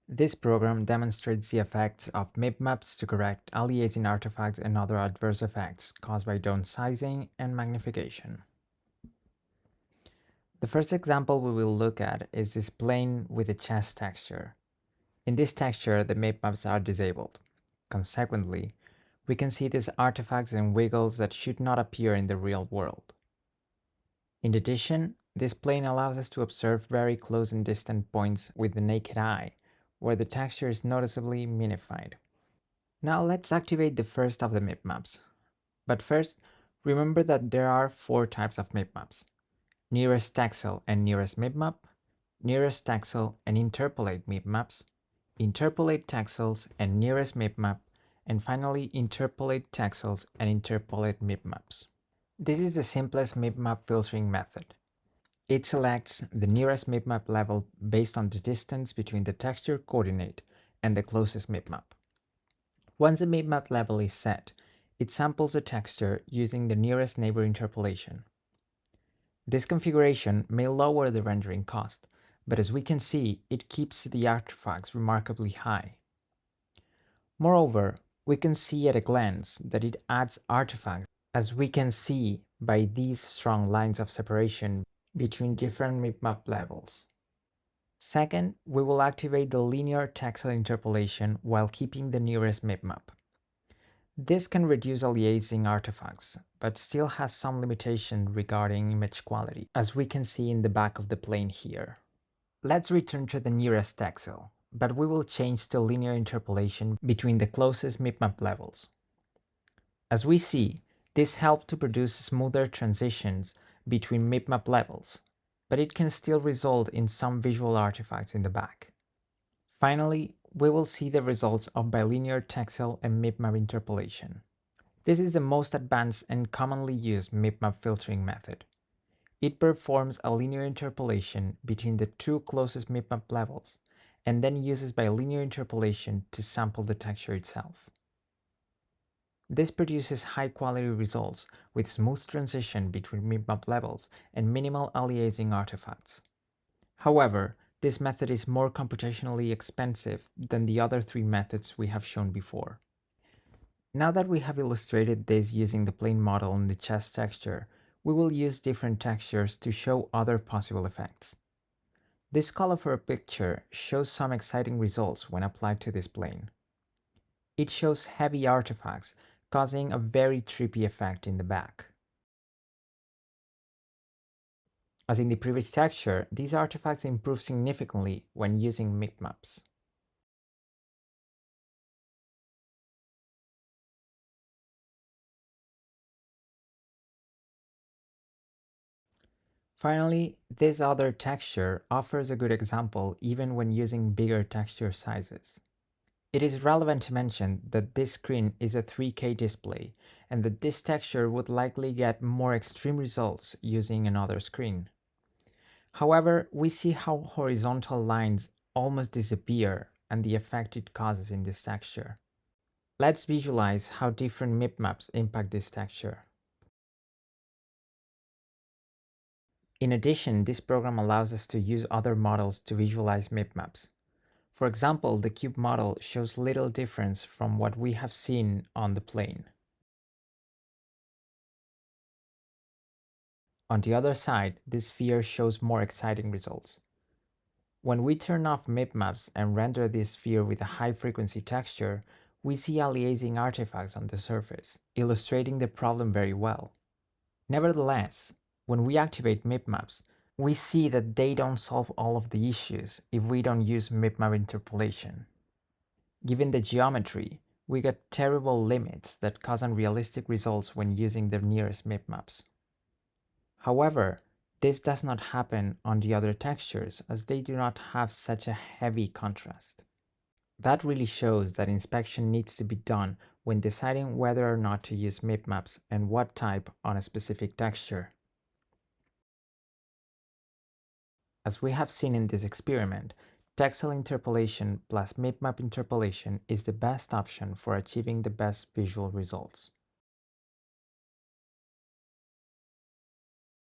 This program demonstrates the effects of MIP maps to correct aliasing artifacts and other adverse effects caused by downsizing and magnification. The first example we will look at is this plane with a chest texture. In this texture, the MIP maps are disabled. Consequently, we can see these artifacts and wiggles that should not appear in the real world. In addition, this plane allows us to observe very close and distant points with the naked eye, where the texture is noticeably minified. Now let's activate the first of the MIP maps. But first, remember that there are 4 types of MIP maps: nearest texel and nearest MIP map, nearest texel and interpolate MIP maps, interpolate texels and nearest MIP map, and finally interpolate texels and interpolate MIP maps. This is the simplest MIP map filtering method. It selects the nearest MIP map level based on the distance between the texture coordinate and the closest MIP map. Once the MIP map level is set, it samples the texture using the nearest neighbor interpolation. This configuration may lower the rendering cost, but as we can see, it keeps the artifacts remarkably high. Moreover, we can see at a glance that it adds artifacts, as we can see by these strong lines of separation between different MIP map levels. Second, we will activate the linear texel interpolation while keeping the nearest MIP map. This can reduce aliasing artifacts, but still has some limitation regarding image quality, as we can see in the back of the plane here. Let's return to the nearest texel, but we will change to linear interpolation between the closest MIP map levels. As we see, this helps to produce smoother transitions between MIP map levels, but it can still result in some visual artifacts in the back. Finally, we will see the results of bilinear texel and MIP map interpolation. This is the most advanced and commonly used MIP map filtering method. It performs a linear interpolation between the 2 closest MIP map levels, and then uses bilinear interpolation to sample the texture itself. This produces high-quality results with smooth transition between MIP map levels and minimal aliasing artifacts. However, this method is more computationally expensive than the other 3 methods we have shown before. Now that we have illustrated this using the plane model and the chest texture, we will use different textures to show other possible effects. This color for a picture shows some exciting results when applied to this plane. It shows heavy artifacts, causing a very trippy effect in the back. As in the previous texture, these artifacts improve significantly when using MIP maps. Finally, this other texture offers a good example even when using bigger texture sizes. It is relevant to mention that this screen is a 3K display and that this texture would likely get more extreme results using another screen. However, we see how horizontal lines almost disappear and the effect it causes in this texture. Let's visualize how different MIP maps impact this texture. In addition, this program allows us to use other models to visualize MIP maps. For example, the cube model shows little difference from what we have seen on the plane. On the other side, this sphere shows more exciting results. When we turn off MIP maps and render this sphere with a high-frequency texture, we see aliasing artifacts on the surface, illustrating the problem very well. Nevertheless, when we activate MIP maps, we see that they don't solve all of the issues if we don't use MIP map interpolation. Given the geometry, we get terrible limits that cause unrealistic results when using the nearest MIP maps. However, this does not happen on the other textures as they do not have such a heavy contrast. That really shows that inspection needs to be done when deciding whether or not to use MIP maps and what type on a specific texture. As we have seen in this experiment, texel interpolation plus MIP map interpolation is the best option for achieving the best visual results.